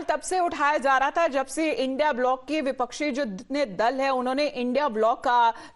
तब से उठाया जा रहा था जब से इंडिया ब्लॉक के विपक्षी जो जितने दल है उन्होंने इंडिया ब्लॉक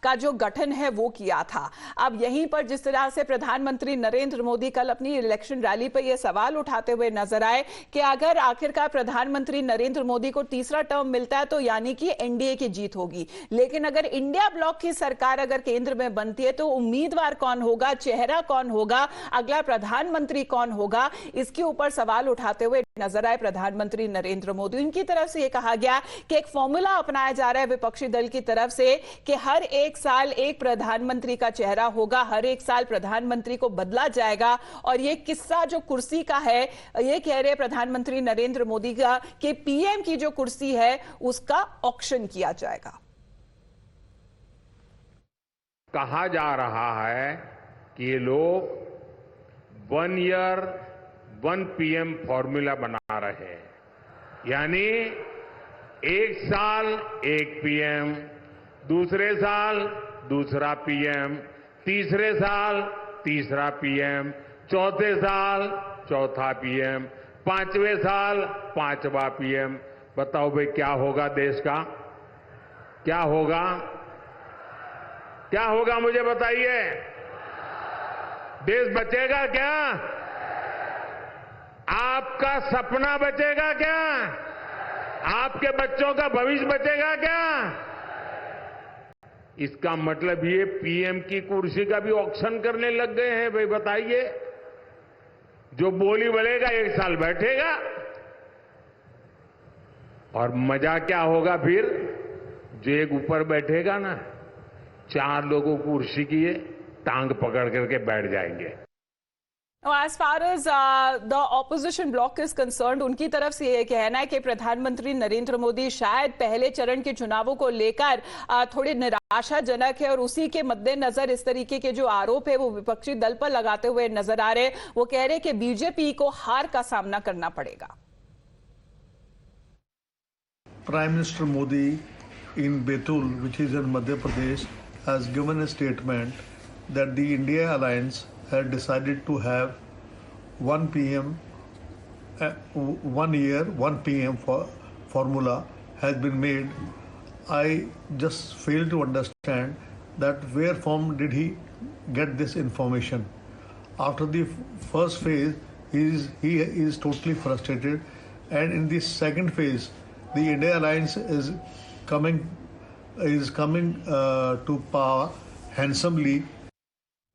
का जो गठन है वो किया था। अब यहीं पर जिस तरह से प्रधानमंत्री नरेंद्र मोदी कल अपनी इलेक्शन रैली पर यह सवाल उठाते हुए नजर आए कि अगर आखिरकार प्रधानमंत्री नरेंद्र मोदी को तीसरा टर्म मिलता है तो यानी कि एनडीए की जीत होगी, लेकिन अगर इंडिया ब्लॉक की सरकार अगर केंद्र में बनती है तो उम्मीदवार कौन होगा, चेहरा कौन होगा, अगला प्रधानमंत्री कौन होगा, इसके ऊपर सवाल उठाते हुए नजर आए प्रधानमंत्री नरेंद्र मोदी। उनकी तरफ से यह कहा गया कि एक फॉर्मूला अपनाया जा रहा है विपक्षी दल की तरफ से कि हर एक साल एक प्रधानमंत्री का चेहरा होगा, हर एक साल प्रधानमंत्री को बदला जाएगा और यह किस्सा जो कुर्सी का है यह कह रहे प्रधानमंत्री नरेंद्र मोदी का कि पीएम की जो कुर्सी है उसका ऑक्शन किया जाएगा। कहा जा रहा है कि ये लोग 1 ईयर 1 पीएम फॉर्मूला बना रहे हैं, यानी एक साल एक पीएम, दूसरे साल दूसरा पीएम, तीसरे साल तीसरा पीएम, चौथे साल चौथा पीएम, पांचवें साल पांचवा पीएम। बताओ भाई क्या होगा देश का, क्या होगा, क्या होगा मुझे बताइए। देश बचेगा क्या? आपका सपना बचेगा क्या? आपके बच्चों का भविष्य बचेगा क्या? इसका मतलब ये पीएम की कुर्सी का भी ऑक्शन करने लग गए हैं। भाई बताइए, जो बोली बोलेगा 1 साल बैठेगा और मजा क्या होगा फिर? जो एक ऊपर बैठेगा ना, 4 लोगों को कुर्सी की टांग पकड़ करके बैठ जाएंगे। As far as the opposition bloc is concerned, उनकी तरफ से यह कहना है कि प्रधानमंत्री नरेंद्र मोदी शायद पहले चरण के चुनावों को लेकर थोड़े निराशाजनक है और उसी के मद्देनजर इस तरीके के जो आरोप है वो विपक्षी दल पर लगाते हुए नजर आ रहे हैं। वो कह रहे हैं कि बीजेपी को हार का सामना करना पड़ेगा। Prime minister Modi in Betul, which is in Madhya Pradesh, has given a statement that the India Alliance had decided to have 1 PM, 1 year, 1 PM formula has been made. I just fail to understand that where from did he get this information. After the first phase, he is totally frustrated, and in the second phase, the India Alliance is coming to power handsomely.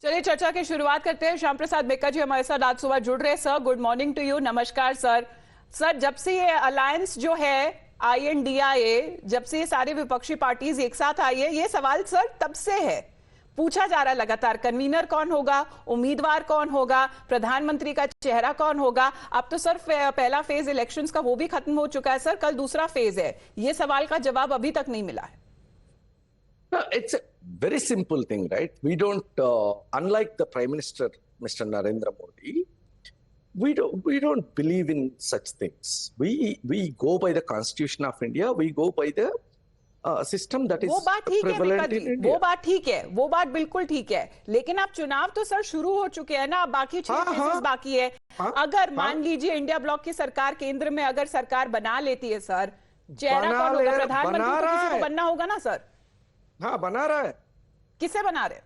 चलिए चर्चा की शुरुआत करते हैं। श्याम प्रसाद बेक्का जी हमारे साथ आज सुबह जुड़ रहे। Sir good morning to you. नमस्कार सर। सर जब से ये अलायंस जो है INDIA, जब से ये सारी विपक्षी पार्टीज एक साथ आई है, ये सवाल सर तब से है, पूछा जा रहा है लगातार, कन्वीनर कौन होगा, उम्मीदवार कौन होगा, प्रधानमंत्री का चेहरा कौन होगा। अब तो सर पहला फेज इलेक्शंस का वो भी खत्म हो चुका है सर, कल दूसरा फेज है। ये सवाल का जवाब अभी तक नहीं मिला है। It's a very simple thing, right? We don't, unlike the Prime Minister, Mr. Narendra Modi, we don't believe in such things. We go by the Constitution of India. We go by the system that is prevalent in India. वो बात ठीक है, वो बात बिल्कुल ठीक है, लेकिन अब चुनाव तो सर शुरू हो चुके हैं ना, बाकी 6 फेजेस बाकी है। अगर मान लीजिए इंडिया ब्लॉक की सरकार केंद्र में अगर सरकार बना लेती है सर, चेहरा कौन होगा? प्रधानमंत्री को किसी को बनना होगा ना सर। हाँ बना रहा है। किसे बना रहे?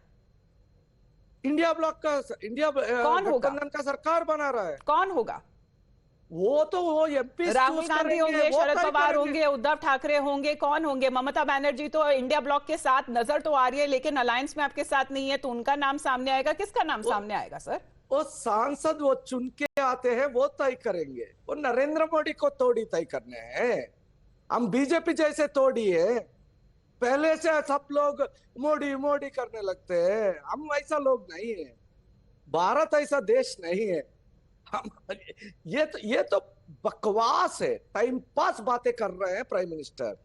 इंडिया ब्लॉक का, इंडिया कौन होगा? का सरकार बना रहा है। कौन होगा? वो एमपी राहुल गांधी होंगे, शरद पवार होंगे, उद्धव ठाकरे होंगे, कौन होंगे? ममता बनर्जी तो इंडिया ब्लॉक के साथ नजर तो आ रही है लेकिन अलायंस में आपके साथ नहीं है, तो उनका नाम सामने आएगा। किसका नाम सामने आएगा सर? वो सांसद वो चुन के आते हैं, वो तय करेंगे। वो नरेंद्र मोदी को थोड़ी तय करने हैं। हम बीजेपी जैसे थोड़ी है, पहले से सब लोग मोदी मोदी करने लगते हैं। हम ऐसा लोग नहीं है, भारत ऐसा देश नहीं है। हम ये तो बकवास है, टाइम पास बातें कर रहे हैं प्राइम मिनिस्टर।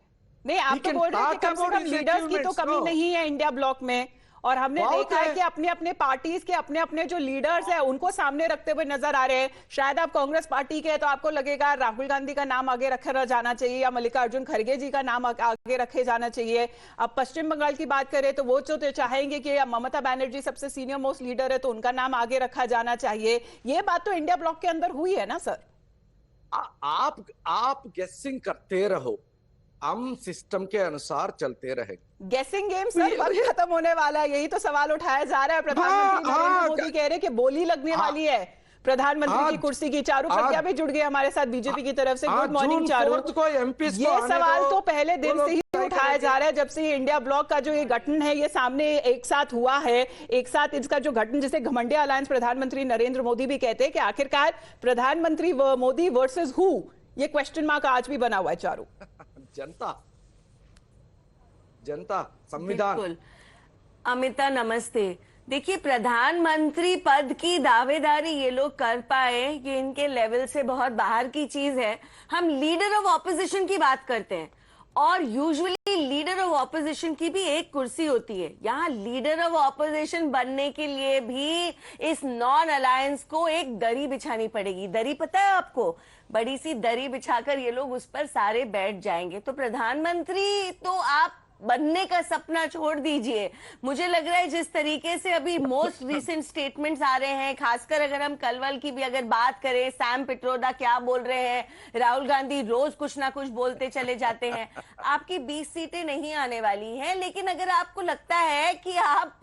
नहीं, आप तो बोल रहे हैं कि कम से कम लीडर्स की तो कमी नहीं है इंडिया ब्लॉक में, और हमने देखा है कि अपने अपने पार्टीज के अपने अपने जो लीडर्स हैं उनको सामने रखते हुए नजर आ रहे हैं। शायद आप कांग्रेस पार्टी के हैं तो आपको लगेगा राहुल गांधी का नाम आगे रखा जाना चाहिए या मल्लिकार्जुन खड़गे जी का नाम आगे रखे जाना चाहिए। अब पश्चिम बंगाल की बात करें तो वो तो चाहेंगे कि ममता बनर्जी सबसे सीनियर मोस्ट लीडर है तो उनका नाम आगे रखा जाना चाहिए। ये बात तो इंडिया ब्लॉक के अंदर हुई है ना सर? आप गेसिंग करते रहो, हम सिस्टम के अनुसार चलते रहेंगे। गेसिंग गेम सर वक्त खत्म होने वाला है, यही तो सवाल उठाया जा रहा है। प्रधानमंत्री नरेंद्र मोदी कह रहे हैं कि बोली लगने वाली है प्रधानमंत्री की कुर्सी की। चारू प्रज्ञा भी जुड़ गए हमारे साथ बीजेपी की तरफ से। Good morning Charu. ये सवाल तो पहले दिन से ही उठाया जा रहा है, जब से इंडिया ब्लॉक का जो ये गठन है ये सामने एक साथ हुआ है, एक साथ इसका जो गठन जिसे घमंडी अलायंस प्रधानमंत्री नरेंद्र मोदी भी कहते हैं कि आखिरकार प्रधानमंत्री मोदी वर्सेस हु, ये क्वेश्चन मार्क आज भी बना हुआ है चारू। जनता संविधान। अमिता नमस्ते। देखिए, प्रधानमंत्री पद की दावेदारी ये लोग कर पाए कि इनके लेवल से बहुत बाहर की चीज है। हम लीडर ऑफ ऑपोजिशन की बात करते हैं और यूजुअली लीडर ऑफ ऑपोजिशन की भी एक कुर्सी होती है। यहाँ लीडर ऑफ ऑपोजिशन बनने के लिए भी इस नॉन अलायंस को एक दरी बिछानी पड़ेगी। दरी पता है आपको? बड़ी सी दरी बिछाकर ये लोग उस पर सारे बैठ जाएंगे। तो प्रधानमंत्री तो आप बनने का सपना छोड़ दीजिए। मुझे लग रहा है जिस तरीके से अभी मोस्ट रीसेंट स्टेटमेंट्स आ रहे हैं, खासकर अगर हम कलवल की भी अगर बात करें, सैम पिट्रोडा क्या बोल रहे हैं, राहुल गांधी रोज कुछ ना कुछ बोलते चले जाते हैं। आपकी 20 सीटें नहीं आने वाली हैं, लेकिन अगर आपको लगता है कि आप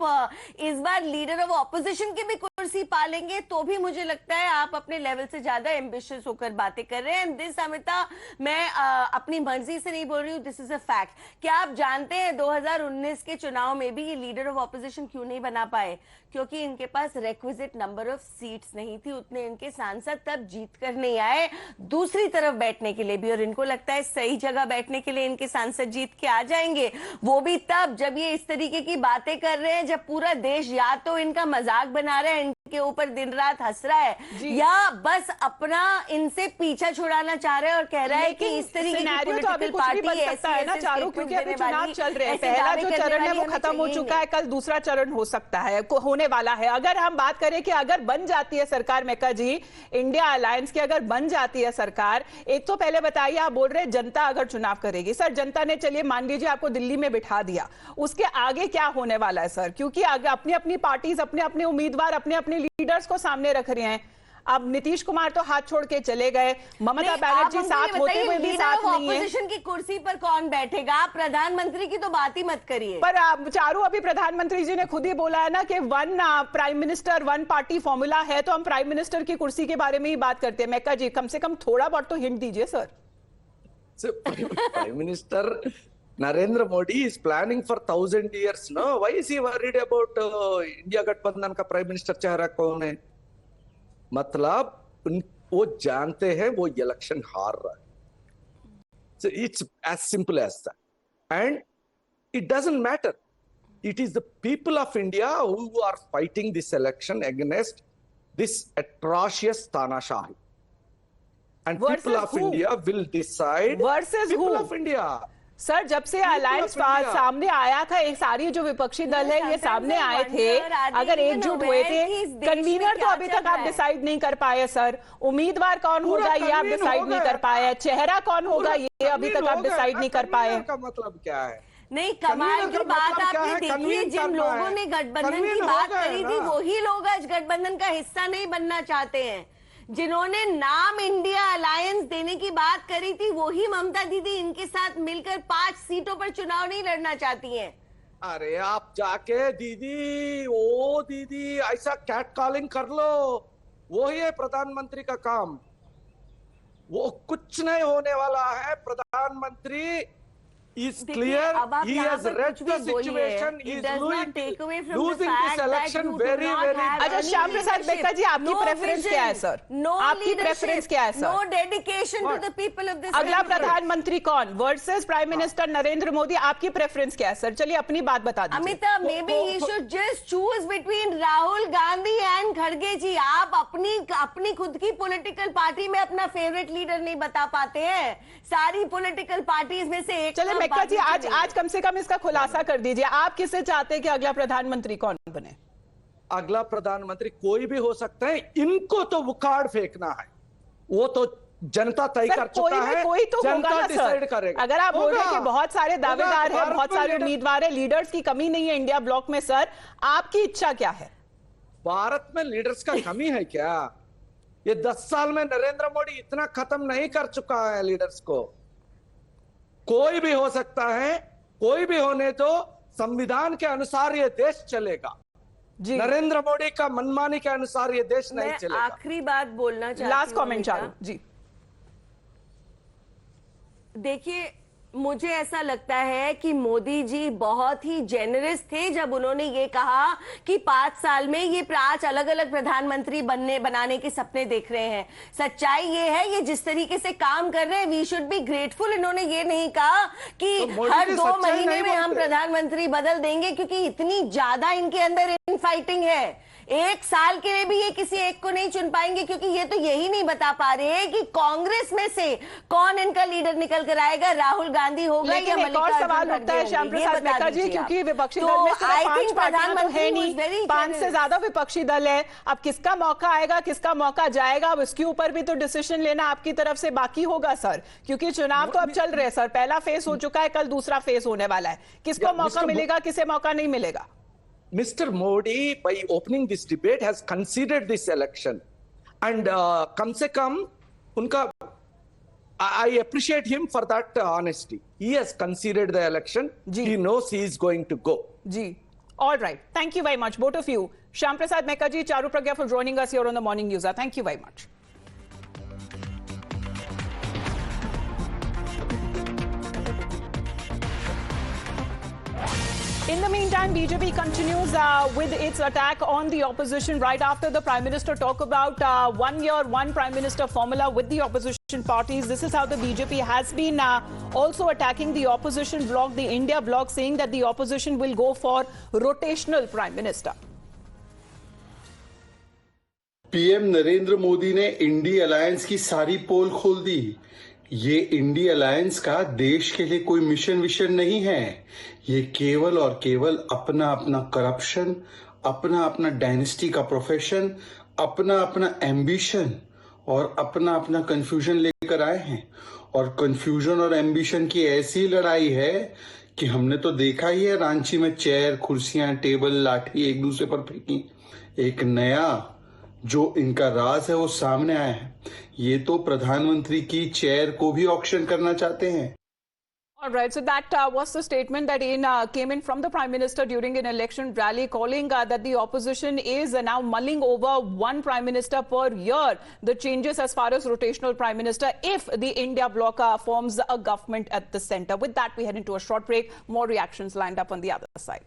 इस बार लीडर ऑफ ऑपोजिशन की भी कुर्सी पालेंगे तो भी मुझे लगता है आप अपने लेवल से ज्यादा एम्बिशियस होकर बातें कर रहे हैं। एंड दिस अमिता, मैं अपनी मर्जी से नहीं बोल रही हूँ, दिस इज अ फैक्ट। क्या आप जानते हैं 2019 के चुनाव में भी ये लीडर ऑफ ऑपोजिशन क्यों नहीं बना पाए? क्योंकि इनके पास रिक्विजिट नंबर ऑफ सीट्स नहीं थी, उतने इनके सांसद तब जीत कर नहीं आए दूसरी तरफ बैठने के लिए भी। और इनको लगता है सही जगह बैठने के लिए इनके सांसद जीत के आ जाएंगे, वो भी तब जब ये इस तरीके की बातें कर रहे हैं, जब पूरा देश या तो इनका मजाक बना रहा है, इनके ऊपर दिन रात हंस रहा है, या बस अपना इनसे पीछा छुड़ाना चाह रहा है और कह रहा है कि इस तरीके की पॉलिटिकल पार्टी है ना चारू, क्योंकि अभी चुनाव चल रहे हैं। पहला जो चरण है वो खत्म हो चुका है, कल दूसरा चरण हो सकता है, होने वाला है। अगर हम बात करें कि अगर बन जाती है सरकार, मेका जी, इंडिया अलायंस की अगर बन जाती है सरकार, एक तो पहले बताइए, आप बोल रहे हैं जनता अगर चुनाव करेगी। सर जनता ने, चलिए मान लीजिए आपको दिल्ली में बिठा दिया, उसके आगे क्या होने वाला है सर? क्योंकि अपनी अपनी पार्टीज अपने अपने उम्मीदवार अपने अपने लीडर्स को सामने रख रहे हैं। अब नीतीश कुमार तो हाथ छोड़ के चले गए, ममता बनर्जी साथ होते हुए भी साथ नहीं है। ऑपोजिशन की कुर्सी पर कौन बैठेगा? आप प्रधानमंत्री की तो बात ही मत करिए। पर चारू, अभी प्रधानमंत्री जी ने खुद ही बोला है ना कि one prime minister one party formula है, तो हम प्राइम मिनिस्टर की कुर्सी के बारे में ही बात करते हैं। मेका जी, कम से कम थोड़ा बहुत तो हिंट दीजिए sir. Prime minister Narendra Modi is planning for 1000 years. No, why is he worried about India गठबंधन का प्राइम मिनिस्टर चेहरा कौन है? मतलब वो जानते हैं वो इलेक्शन हार रहा है। So it's as simple as that. And it doesn't matter. It is the people of India who are fighting this election against this atrocious Tanashahi. And people of India will decide. Versus people who? of India. Sir जब से alliance सामने आया था, एक सारी जो विपक्षी दल है ये सामने आए थे, अगर एकजुट हुए थे, कन्वीनर तो अभी तक आप डिसाइड नहीं कर पाए सर। उम्मीदवार कौन होगा ये आप डिसाइड नहीं कर पाए, चेहरा कौन होगा ये अभी तक आप डिसाइड नहीं कर पाए। का मतलब क्या है? नहीं, कमाल की बात आपने देखी, जिन लोगों ने गठबंधन की बात करी थी वही लोग आज गठबंधन का हिस्सा नहीं बनना चाहते हैं। जिन्होंने नाम इंडिया अलायंस देने की बात करी थी वही ममता दीदी इनके साथ मिलकर 5 सीटों पर चुनाव नहीं लड़ना चाहती हैं। अरे आप जाके दीदी, ओ दीदी, ऐसा कैट कॉलिंग कर लो, वो ही है प्रधानमंत्री का काम। वो कुछ नहीं होने वाला है। प्रधानमंत्री is clear. He has read the situation. He is losing this election very, very. अच्छा, श्याम प्रसाद बेका जी, आपकी प्रेफरेंस क्या है सर? आपकी प्रेफरेंस क्या है sir? No dedication to the people of this. अगला प्रधानमंत्री कौन versus prime minister Narendra Modi? आपकी प्रेफरेंस क्या है सर? चलिए अपनी बात बता दीजिए। Amita, maybe he should just choose between Rahul Gandhi and खड़गे जी। आप अपनी खुद की पॉलिटिकल पार्टी में अपना फेवरेट लीडर नहीं बता पाते हैं। सारी पॉलिटिकल पार्टीज में से एक। चलिए मेका जी, आज कम से कम इसका खुलासा कर दीजिए, आप किसे चाहते हैं कि अगला प्रधानमंत्री कौन बने? अगला प्रधानमंत्री कोई भी हो सकता है, इनको तो उखाड़ फेंकना है, वो तो जनता तय कर चुका है। कोई तो जनता डिसाइड करेगा। अगर आप बोल रहे हैं कि बहुत सारे दावेदार हैं, बहुत सारे उम्मीदवार हैं, लीडर्स की कमी नहीं है इंडिया ब्लॉक में, सर आपकी इच्छा क्या है? भारत में लीडर्स का कमी है क्या? ये 10 साल में नरेंद्र मोदी इतना खत्म नहीं कर चुका है लीडर्स को। कोई भी हो सकता है, कोई भी होने तो संविधान के अनुसार ये देश चलेगा जी। नरेंद्र मोदी का मनमानी के अनुसार ये देश नहीं चलेगा। आखिरी बात बोलना चाहती हूँ, लास्ट कमेंट चालू जी। देखिए, मुझे ऐसा लगता है कि मोदी जी बहुत ही जेनरस थे जब उन्होंने ये कहा कि 5 साल में ये 5 अलग अलग प्रधानमंत्री बनाने के सपने देख रहे हैं। सच्चाई ये है, ये जिस तरीके से काम कर रहे हैं, वी शुड बी ग्रेटफुल। इन्होंने ये नहीं कहा कि तो हर 2 महीने में हम प्रधानमंत्री बदल देंगे, क्योंकि इतनी ज्यादा इनके अंदर इन फाइटिंग है। 1 साल के लिए भी ये किसी एक को नहीं चुन पाएंगे, क्योंकि ये तो यही नहीं बता पा रहे कि कांग्रेस में से कौन इनका लीडर निकल कर आएगा, राहुल गांधी होगा या लेकिन एक और सवाल उठता है श्याम प्रसाद मेहता जी, क्योंकि विपक्षी दल में सिर्फ 5 पार्टियां तो है नहीं, 5 से ज्यादा विपक्षी दल है। अब किसका मौका आएगा, किसका मौका जाएगा, अब इसके ऊपर भी तो डिसीजन लेना आपकी तरफ से बाकी होगा सर, क्योंकि चुनाव तो अब चल रहे हैं सर। पहला फेज हो चुका है, कल दूसरा फेज होने वाला है। किसको मौका मिलेगा, किसे मौका नहीं मिलेगा? Mr. Modi, by opening this debate, has considered this election, and कम से कम उनका, I appreciate him for that honesty. He has considered the election. He knows he is going to go. जी, all right. Thank you very much, both of you. Shyam Prasad Mehta ji, Charu Pragya for joining us here on the Morning News. Thank you very much. In the meantime, BJP continues with its attack on the opposition right after the Prime Minister talked about 1 year, one Prime Minister formula with the opposition parties. This is how the BJP has been also attacking the opposition bloc, the India bloc, saying that the opposition will go for rotational Prime Minister. PM Narendra Modi ने INDI alliance की सारी पोल खोल दी। ये INDI alliance का देश के लिए कोई मिशन विशन नहीं है। ये केवल और केवल अपना अपना करप्शन, अपना अपना डायनेस्टी का प्रोफेशन, अपना अपना एम्बिशन और अपना अपना कंफ्यूजन लेकर आए हैं। और कंफ्यूजन और एम्बिशन की ऐसी लड़ाई है कि हमने तो देखा ही है, रांची में चेयर, कुर्सियां, टेबल, लाठी एक दूसरे पर फेंकी। एक नया जो इनका राज है वो सामने आया है। ये तो प्रधानमंत्री की चेयर को भी ऑक्शन करना चाहते हैं। All right, so that was the statement that came in from the Prime Minister during an election rally, calling that the opposition is now mulling over one Prime Minister per year. The changes as far as rotational Prime Minister if the India bloc forms a government at the center. With that, we head into a short break. More reactions lined up on the other side.